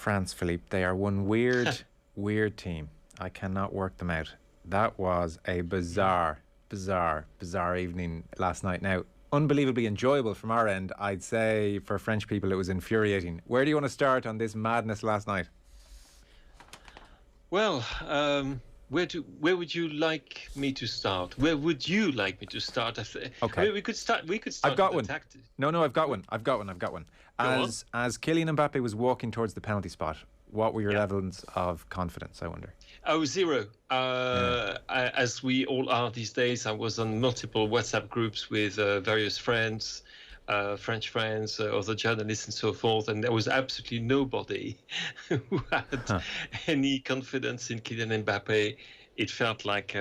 France, Philippe. They are one weird team. I cannot work them out. That was a bizarre evening last night. Now, unbelievably enjoyable from our end. I'd say for French people it was infuriating. Where do you want to start on this madness last night? Well, where would you like me to start? Where would you like me to start? Okay. I mean, we could start. I've got with one. the No, I've got one. As Kylian Mbappe was walking towards the penalty spot, what were your levels of confidence, I wonder? Oh, zero. As we all are these days, I was on multiple WhatsApp groups with various friends, French friends, other journalists and so forth, and there was absolutely nobody who had any confidence in Kylian Mbappe. It felt like,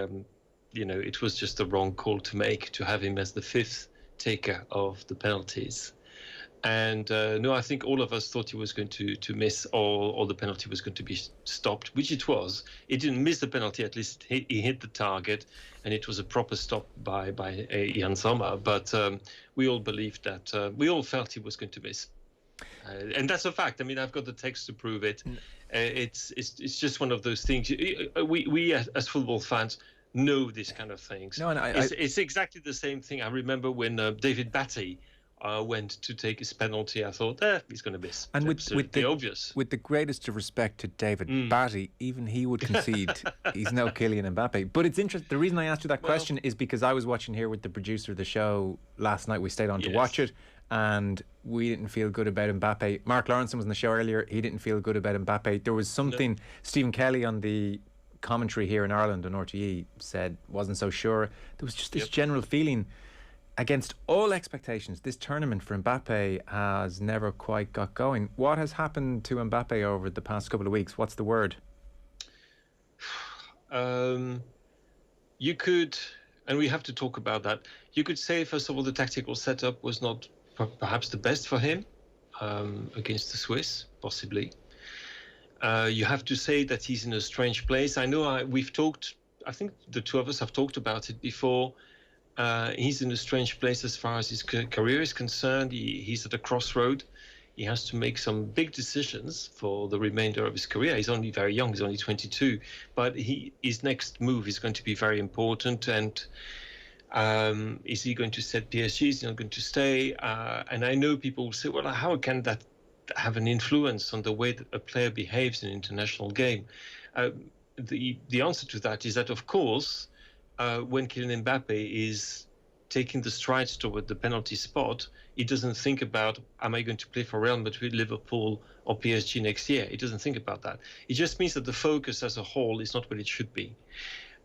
it was just the wrong call to make, to have him as the fifth taker of the penalties. And no, I think all of us thought he was going to miss, or the penalty was going to be stopped, which it was. He didn't miss the penalty, at least he hit the target, and it was a proper stop by Jan Sommer. But we all believed that, we all felt he was going to miss. And that's a fact. I mean, I've got the text to prove it. It's just one of those things. We as football fans know these kind of things. No, and it's exactly the same thing. I remember when David Batty went to take his penalty, I thought, he's going to miss. And with obvious. With the greatest of respect to David Batty, even he would concede he's no Kylian Mbappe. But it's interesting. The reason I asked you that question is because I was watching here with the producer of the show last night. We stayed on to watch it, and we didn't feel good about Mbappe. Mark Lawrenson was on the show earlier. He didn't feel good about Mbappe. There was something Stephen Kelly on the commentary here in Ireland on RTE said wasn't so sure. There was just this general feeling against all expectations, this tournament for Mbappe has never quite got going. What has happened to Mbappe over the past couple of weeks? What's the word? You could, and we have to talk about that, you could say, first of all, the tactical setup was not perhaps the best for him against the Swiss, possibly. You have to say that he's in a strange place. I know we've talked, I think the two of us have talked about it before. He's in a strange place as far as his career is concerned. He's at a crossroad. He has to make some big decisions for the remainder of his career. He's only very young. He's only 22. But his next move is going to be very important. And is he going to set PSG? Is he not going to stay? And I know people will say, well, how can that have an influence on the way that a player behaves in an international game? The answer to that is that, of course, when Kylian Mbappe is taking the strides toward the penalty spot, he doesn't think about, am I going to play for Real Madrid, Liverpool, or PSG next year? He doesn't think about that. It just means that the focus as a whole is not what it should be.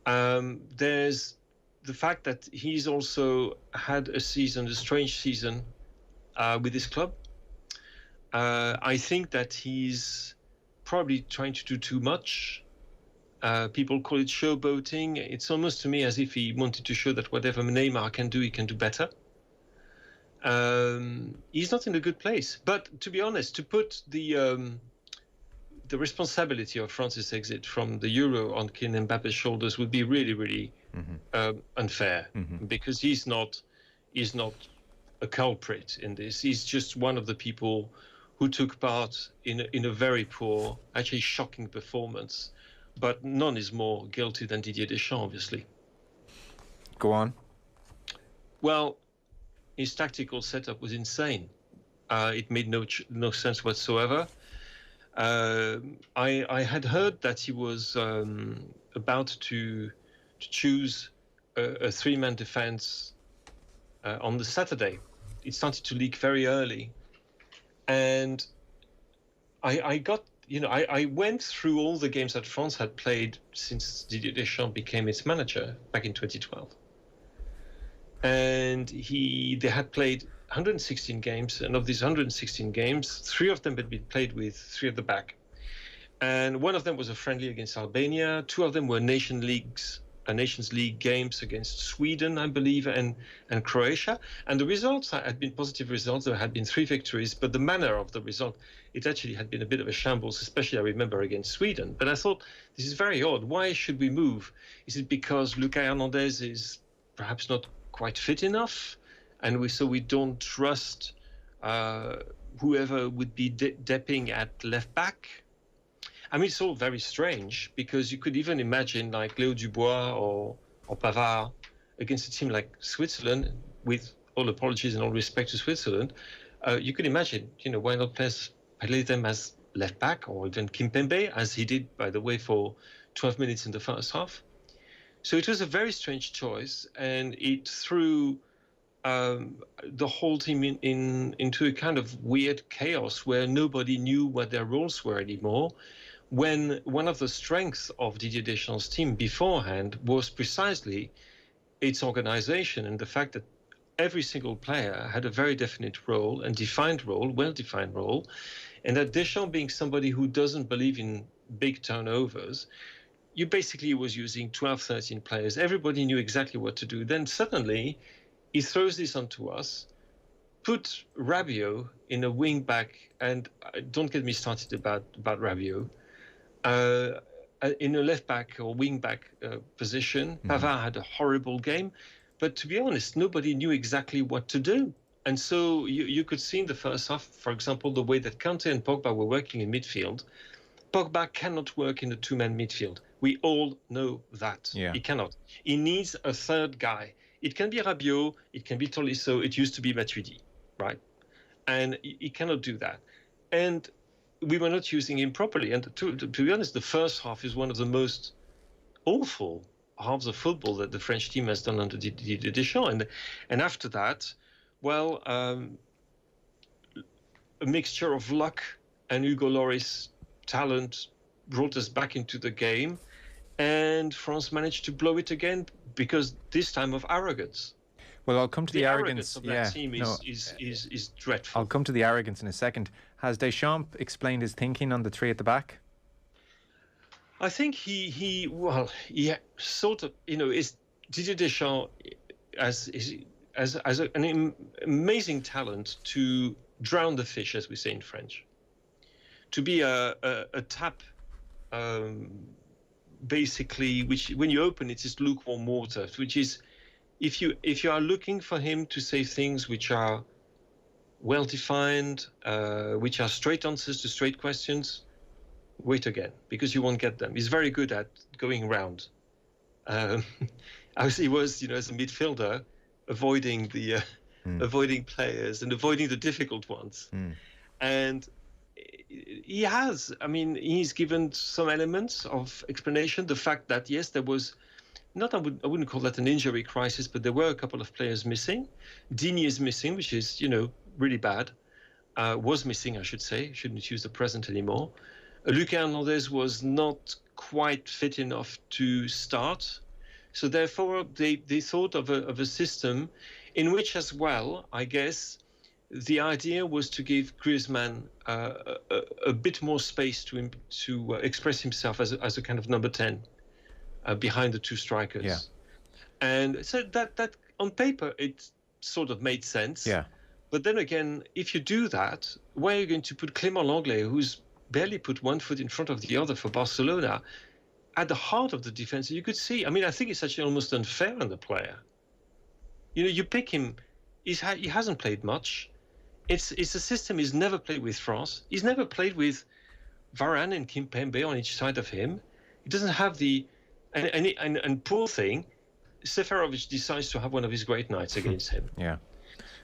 There's the fact that he's also had a strange season with his club. I think that he's probably trying to do too much. People call it showboating. It's almost to me as if he wanted to show that whatever Neymar can do, he can do better. He's not in a good place. But to be honest, to put the responsibility of France's exit from the Euro on Kylian Mbappe's shoulders would be really, really unfair, because he's not a culprit in this. He's just one of the people who took part in a very poor, actually shocking performance. But none is more guilty than Didier Deschamps, obviously. Go on. Well, his tactical setup was insane. It made no sense whatsoever. I had heard that he was about to choose a three-man defense on the Saturday. It started to leak very early. And I went through all the games that France had played since Didier Deschamps became its manager back in 2012. And they had played 116 games, and of these 116 games, 3 of them had been played with 3 at the back. And one of them was a friendly against Albania. 2 of them were Nations League games against Sweden, I believe, and Croatia. And the results had been positive results. There had been 3 victories, but the manner of the result, it actually had been a bit of a shambles, especially I remember against Sweden. But I thought, this is very odd. Why should we move? Is it because Lucas Hernandez is perhaps not quite fit enough? And so we don't trust whoever would be depping at left back? I mean, it's all very strange because you could even imagine like Léo Dubois or Pavard against a team like Switzerland, with all apologies and all respect to Switzerland. You could imagine, why not play them as left back, or even Kimpembe, as he did, by the way, for 12 minutes in the first half. So it was a very strange choice, and it threw the whole team into a kind of weird chaos where nobody knew what their roles were anymore, when one of the strengths of Didier Deschamps' team beforehand was precisely its organization and the fact that every single player had a very definite role and defined role, well-defined role, and that Deschamps, being somebody who doesn't believe in big turnovers, you basically was using 12, 13 players. Everybody knew exactly what to do. Then suddenly he throws this onto us, put Rabiot in a wing back, and don't get me started about Rabiot, in a left back or wing back position. Pavard had a horrible game, but to be honest, nobody knew exactly what to do. And so you could see in the first half, for example, the way that Kanté and Pogba were working in midfield. Pogba cannot work in a two-man midfield. We all know that. Yeah. He cannot. He needs a third guy. It can be Rabiot, it can be Tolisso, it used to be Matuidi, right? And he cannot do that. And we were not using him properly. And to be honest, the first half is one of the most awful halves of football that the French team has done under Didier Deschamps. And after that, well, a mixture of luck and Hugo Lloris' talent brought us back into the game, and France managed to blow it again, because this time of arrogance. Well, I'll come to the arrogance of that team is dreadful. I'll come to the arrogance in a second. Has Deschamps explained his thinking on the three at the back? I think he sort of, is Didier Deschamps as an amazing talent to drown the fish, as we say in French, to be a tap, basically, which when you open it is lukewarm water, which is, if you are looking for him to say things which are well defined, which are straight answers to straight questions, wait again, because you won't get them. He's very good at going round. As he was, as a midfielder, avoiding players and avoiding the difficult ones. And he's given some elements of explanation. The fact that, yes, there was I wouldn't call that an injury crisis, but there were a couple of players missing. Digne is missing, which is, really bad. Was missing, I should say. Shouldn't use the present anymore. Lucas Hernandez was not quite fit enough to start. So therefore, they thought of a system in which, as well, I guess, the idea was to give Griezmann a bit more space to express himself as a kind of number 10 behind the two strikers. Yeah. And so that on paper, it sort of made sense. Yeah. But then again, if you do that, where are you going to put Clément Lenglet, who's barely put one foot in front of the other for Barcelona, at the heart of the defense? You could see, I think it's actually almost unfair on the player. You pick him, he hasn't played much. It's a system he's never played with France. He's never played with Varane and Kimpembe on each side of him. He doesn't have and poor thing, Seferovic decides to have one of his great nights against him. Yeah.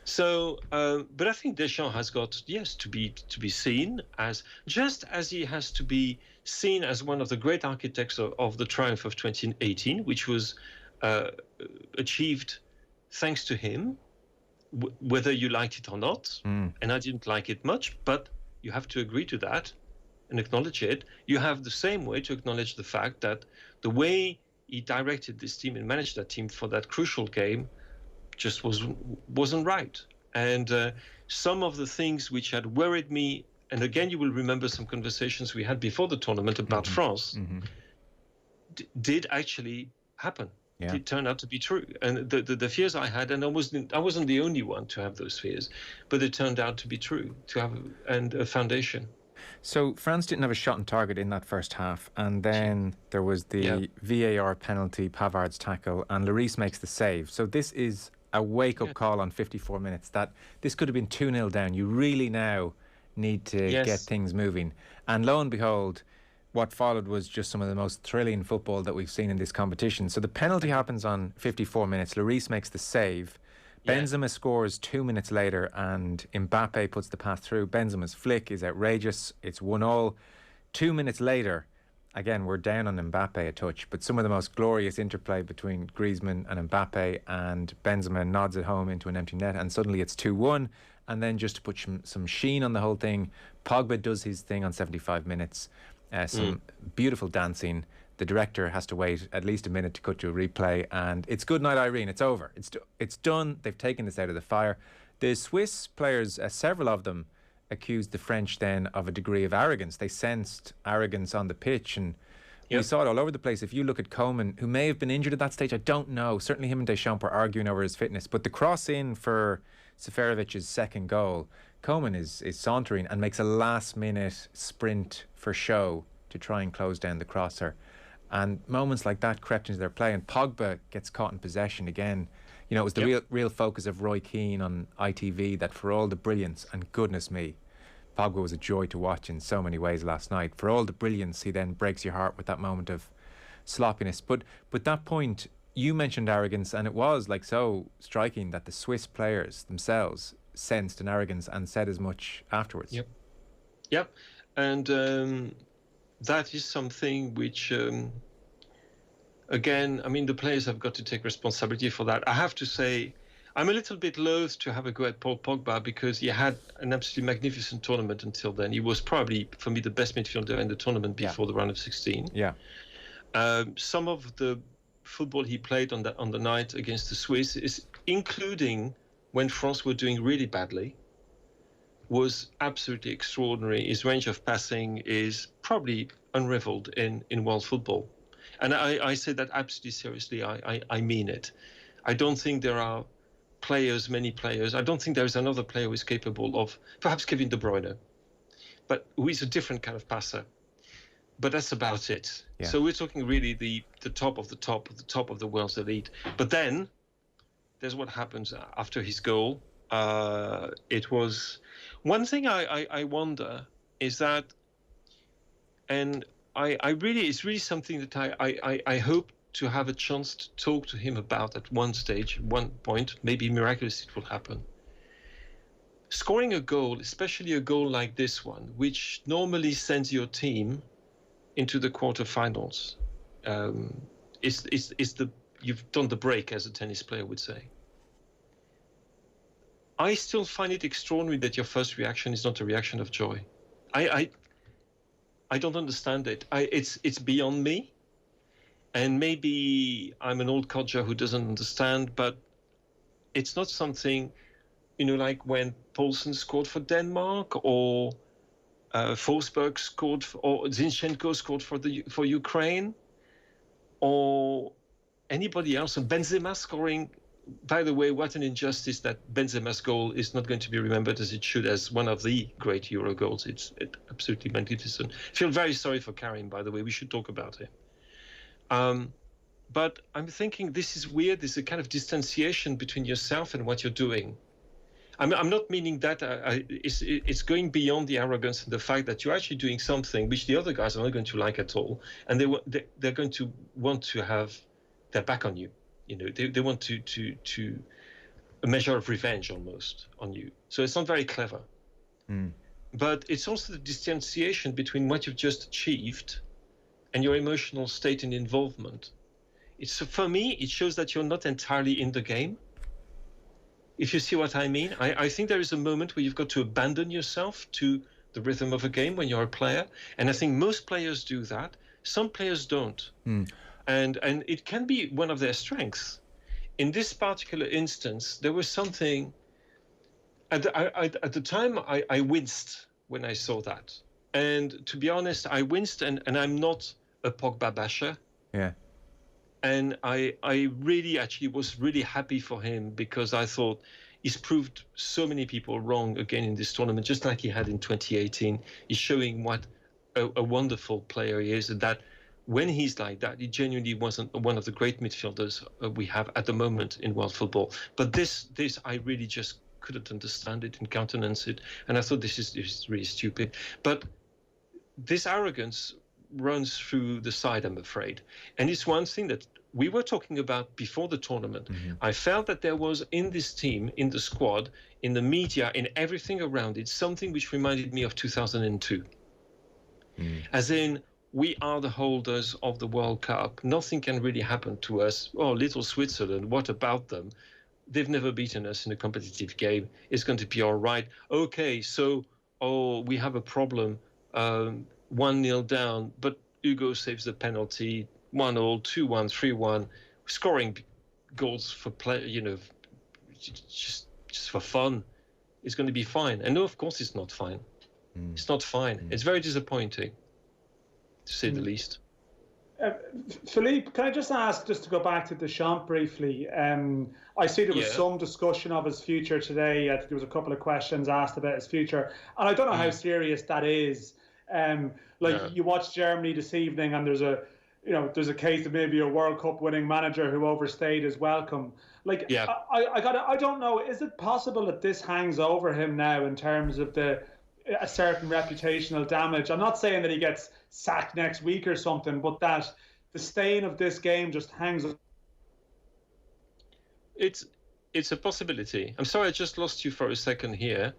So, but I think Deschamps has got, yes, to be seen as, just as he has to be seen as one of the great architects of the triumph of 2018, which was achieved thanks to him, whether you liked it or not. And I didn't like it much, but you have to agree to that and acknowledge it. You have the same way to acknowledge the fact that the way he directed this team and managed that team for that crucial game just wasn't right. And some of the things which had worried me, and again, you will remember some conversations we had before the tournament about France, did actually happen. Yeah. It turned out to be true. And the fears I had, and I wasn't the only one to have those fears, but it turned out to be true, to have a foundation. So France didn't have a shot on target in that first half, and then there was the VAR penalty, Pavard's tackle, and Lloris makes the save. So this is a wake-up call on 54 minutes that this could have been 2-0 down. You really now need to get things moving. And lo and behold, what followed was just some of the most thrilling football that we've seen in this competition. So the penalty happens on 54 minutes. Lloris makes the save. Benzema scores 2 minutes later, and Mbappe puts the pass through. Benzema's flick is outrageous. It's 1-1. 2 minutes later, again, we're down on Mbappe a touch, but some of the most glorious interplay between Griezmann and Mbappe, and Benzema nods it home into an empty net, and suddenly it's 2-1. And then just to put some sheen on the whole thing, Pogba does his thing on 75 minutes. Some beautiful dancing. The director has to wait at least a minute to cut to a replay, and it's good night, Irene. It's over. It's done. They've taken this out of the fire. The Swiss players, several of them, accused the French then of a degree of arrogance. They sensed arrogance on the pitch, and we saw it all over the place. If you look at Coman, who may have been injured at that stage, I don't know. Certainly him and Deschamps were arguing over his fitness, but the cross in for Seferovic's second goal, Coman is sauntering and makes a last-minute sprint for show to try and close down the crosser. And moments like that crept into their play, and Pogba gets caught in possession again. You know, it was the real focus of Roy Keane on ITV, that for all the brilliance, and goodness me, Pogba was a joy to watch in so many ways last night. For all the brilliance, he then breaks your heart with that moment of sloppiness. But that point, you mentioned arrogance, and it was like so striking that the Swiss players themselves sensed an arrogance and said as much afterwards. Yep. And that is something which, again, I mean, the players have got to take responsibility for that. I have to say, I'm a little bit loath to have a go at Paul Pogba, because he had an absolutely magnificent tournament until then. He was probably, for me, the best midfielder in the tournament before the round of 16. Some of the football he played on the night against the Swiss, is including when France were doing really badly, was absolutely extraordinary. His range of passing is probably unrivaled in world football. And I say that absolutely seriously. I mean it. I don't think there are many players. I don't think there is another player who is capable of, perhaps Kevin De Bruyne, but who is a different kind of passer. But that's about it. So we're talking really the top of the top of the top of the world's elite. But then there's what happens after his goal. It was one thing I wonder is that, and it's really something that I hope to have a chance to talk to him about at one stage, one point, maybe miraculously it will happen. Scoring a goal, especially a goal like this one, which normally sends your team into the quarterfinals, you've done the break, as a tennis player would say. I still find it extraordinary that your first reaction is not a reaction of joy. I don't understand it. It's beyond me. And maybe I'm an old codger who doesn't understand, but it's not something, like when Poulsen scored for Denmark, or Forsberg scored, or Zinchenko scored for Ukraine, or anybody else, and Benzema scoring. By the way, what an injustice that Benzema's goal is not going to be remembered as it should as one of the great Euro goals. It's absolutely magnificent. I feel very sorry for Karim, by the way. We should talk about him. But I'm thinking this is weird. There's a kind of distanciation between yourself and what you're doing. I'm not meaning that it's going beyond the arrogance and the fact that you're actually doing something which the other guys are not going to like at all, and they're going to want to have their back on you. They want to a measure of revenge almost on you. So it's not very clever. But it's also the distanciation between what you've just achieved and your emotional state and involvement. For me, it shows that you're not entirely in the game. If you see what I mean, I think there is a moment where you've got to abandon yourself to the rhythm of a game when you're a player. And I think most players do that. Some players don't. And it can be one of their strengths. In this particular instance, there was something, at the time, I winced when I saw that. And to be honest, I winced, and I'm not a Pogba basher. And I really actually was really happy for him, because I thought he's proved so many people wrong again in this tournament, just like he had in 2018. He's showing what a wonderful player he is, and that when he's like that, he genuinely wasn't one of the great midfielders we have at the moment in world football. But this I really just couldn't understand it and countenance it. And I thought this is really stupid. But this arrogance runs through the side, I'm afraid. And it's one thing that we were talking about before the tournament. I felt that there was in this team, in the squad, in the media, in everything around it, something which reminded me of 2002. As in, we are the holders of the World Cup. Nothing can really happen to us. Oh, little Switzerland, what about them? They've never beaten us in a competitive game. It's going to be all right. Okay, so, we have a problem. 1-0 down, but Hugo saves the penalty. 1-0, 2-1, 3-1, scoring goals for play, just for fun. It's going to be fine. And no, of course, it's not fine. It's not fine. It's very disappointing, to say the least. Philippe, can I just ask, just to go back to Deschamps briefly? I see there was some discussion of his future today. I think there was a couple of questions asked about his future, and I don't know how serious that is. You watch Germany this evening, and there's a case of maybe a World Cup winning manager who overstayed his welcome. I don't know. Is it possible that this hangs over him now in terms of a certain reputational damage? I'm not saying that he gets sacked next week or something, but that the stain of this game just hangs. It's a possibility. I'm sorry, I just lost you for a second here,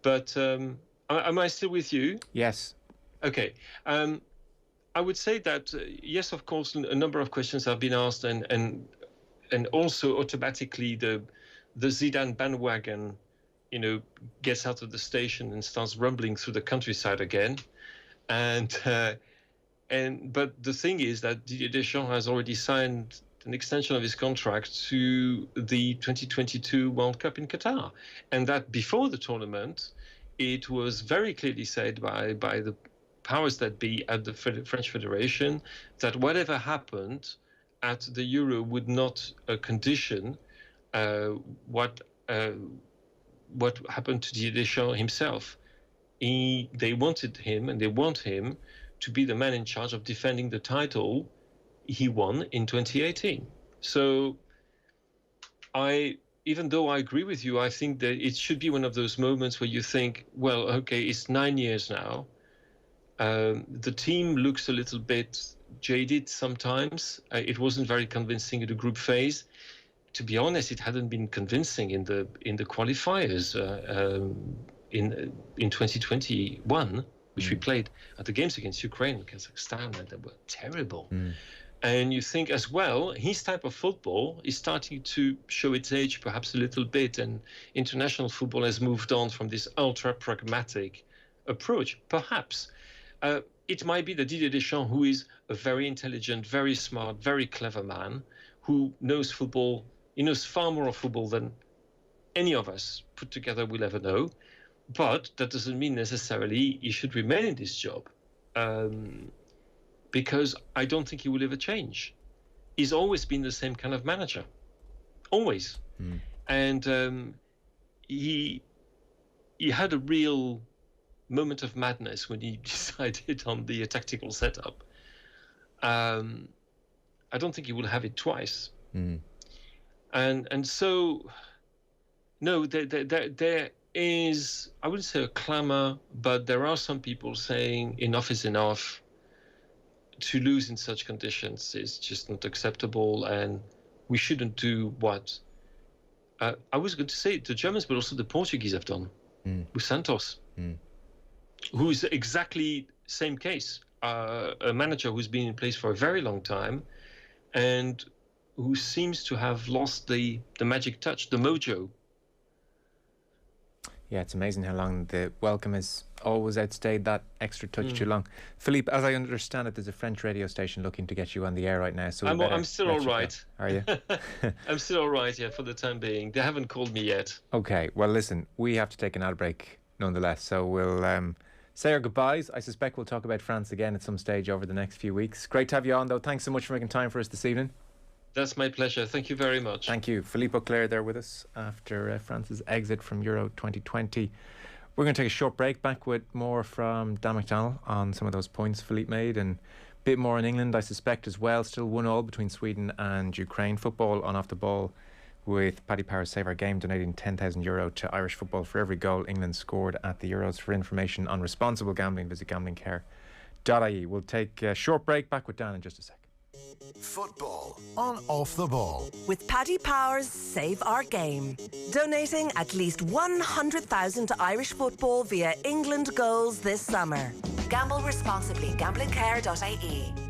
but am I still with you? Yes. Okay. I would say that yes, of course, a number of questions have been asked, and also automatically the Zidane bandwagon, gets out of the station and starts rumbling through the countryside again. But the thing is that Didier Deschamps has already signed an extension of his contract to the 2022 World Cup in Qatar, and that before the tournament, it was very clearly said by the powers that be at the French Federation that whatever happened at the Euro would not condition what happened to Didier Deschamps himself. They wanted him, and they want him to be the man in charge of defending the title he won in 2018. So even though I agree with you, I think that it should be one of those moments where you think, well, okay, it's 9 years now. The team looks a little bit jaded sometimes. It wasn't very convincing in the group phase. To be honest, it hadn't been convincing in the qualifiers in 2021, which we played at the games against Ukraine and Kazakhstan, and they were terrible. And you think as well, his type of football is starting to show its age perhaps a little bit, and international football has moved on from this ultra pragmatic approach. Perhaps it might be that Didier Deschamps, who is a very intelligent, very smart, very clever man, who knows football, he knows far more of football than any of us put together will ever know. But that doesn't mean necessarily he should remain in this job. Because I don't think he will ever change. He's always been the same kind of manager, always. And he had a real moment of madness when he decided on the tactical setup. I don't think he will have it twice. And so, no, there is, I wouldn't say a clamor, but there are some people saying enough is enough. To lose in such conditions is just not acceptable, and we shouldn't do what I was going to say the Germans, but also the Portuguese have done with Santos, who is exactly same case, a manager who's been in place for a very long time, and who seems to have lost the magic touch, the mojo. Yeah, it's amazing how long the welcome has always outstayed that extra touch too long. Philippe, as I understand it, there's a French radio station looking to get you on the air right now. So I'm still all right. Are you? I'm still all right, yeah, for the time being. They haven't called me yet. Okay, well, listen, we have to take an ad break nonetheless. So we'll say our goodbyes. I suspect we'll talk about France again at some stage over the next few weeks. Great to have you on, though. Thanks so much for making time for us this evening. That's my pleasure. Thank you very much. Thank you. Philippe Auclair there with us after France's exit from Euro 2020. We're going to take a short break, back with more from Dan McDonnell on some of those points Philippe made, and a bit more in England, I suspect, as well. Still 1-1 between Sweden and Ukraine. Football on Off the Ball with Paddy Power Save Our Game, donating €10,000 to Irish football for every goal England scored at the Euros. For information on responsible gambling, visit gamblingcare.ie. OTB.ie. We'll take a short break. Back with Dan in just a sec. Football on Off the Ball. With Paddy Power's Save Our Game. Donating at least 100,000 to Irish football via England Goals this summer. Gamble responsibly. Gamblingcare.ie.